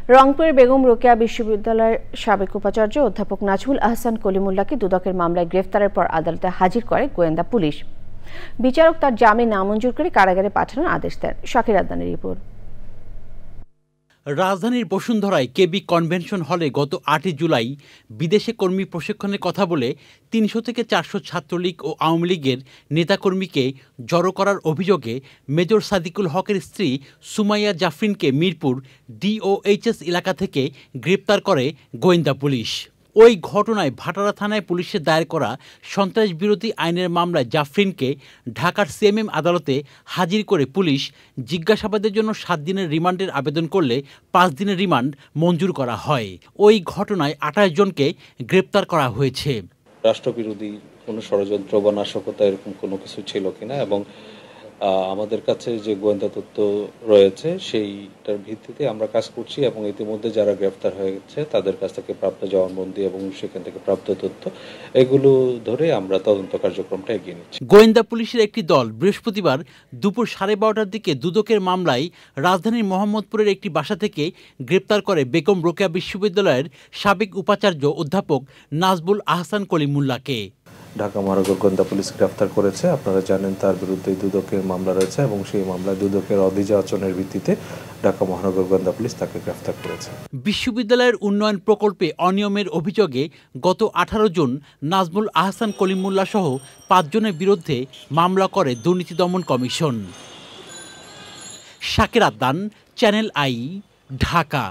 রংপুরের বেগম রোকেয়া বিশ্ববিদ্যালয়ের সাবেক উপাচার্য অধ্যাপক নাজমুল আহসান কলিমুল্লাহকে দুদকের মামলায় গ্রেফতারের পর আদালতে হাজির করে গোয়েন্দা পুলিশ। বিচারক তার জামিন নামঞ্জুর করে কারাগারে পাঠানোর আদেশ দেন। শাকির আদনানের রিপোর্ট। রাজধানীর বসুন্ধরায় কেবি কনভেনশন হলে গত ৮ জুলাই বিদেশে কর্মী প্রশিক্ষণের কথা বলে ৩০০ থেকে ৪০০ ছাত্রলীগ ও আওয়ামী লীগের নেতাকর্মীকে জড়ো করার অভিযোগে মেজর সাদিকুল হকের স্ত্রী সুমাইয়া জাফরিনকে মিরপুর ডিওএইচএস এলাকা থেকে গ্রেপ্তার করে গোয়েন্দা পুলিশ। ওই ঘটনায় ভাটারা থানায় পুলিশের দায়ের করা সন্ত্রাস বিরোধী আইনের মামলায় জাফরিনকে ঢাকার সিএমএম আদালতে হাজির করে পুলিশ জিজ্ঞাসাবাদের জন্য ৭ দিনের রিমান্ডের আবেদন করলে ৫ দিনের রিমান্ড মঞ্জুর করা হয়। ওই ঘটনায় ২৮ জনকে গ্রেপ্তার করা হয়েছে। রাষ্ট্রবিরোধী কোনো ষড়যন্ত্র বা নাশকতা এরকম কোনো কিছু ছিল কিনা এবং আমাদের কাছে যে গোয়েন্দা তথ্য রয়েছে সেইটার ভিত্তিতে আমরা কাজ করছি এবং ইতিমধ্যে যারা গ্রেফতার হয়েছে তাদের কাছ থেকে প্রাপ্ত জবানবন্দি এবং সেখান থেকে প্রাপ্ত তথ্য এগুলো ধরে আমরা তদন্ত কার্যক্রমটা এগিয়ে নিচ্ছি। গোয়েন্দা পুলিশের একটি দল বৃহস্পতিবার দুপুর 12:30টার দিকে দুদকের মামলায় রাজধানীর মোহাম্মদপুরের একটি বাসা থেকে গ্রেপ্তার করে বেগম রোকেয়া বিশ্ববিদ্যালয়ের সাবেক উপাচার্য অধ্যাপক নাজমুল আহসান কলিমুল্লাহকে। ঢাকা মহানগর গোয়েন্দা পুলিশ গ্রেফতার করেছে। আপনারা জানেন তার বিরুদ্ধে দুদকের মামলা রয়েছে এবং সেই মামলায় দুদকের অভিযোজনের ভিত্তিতে ঢাকা মহানগর গোয়েন্দা পুলিশ তাকে গ্রেফতার করেছে। বিশ্ববিদ্যালয়ের উন্নয়ন প্রকল্পে অনিয়মের অভিযোগে গত 18 জুন নাজমুল আহসান কলিমুল্লাহ সহ 5 জনের বিরুদ্ধে মামলা করে দুর্নীতি দমন commission. Shakir Adnan, channel I, Dhaka.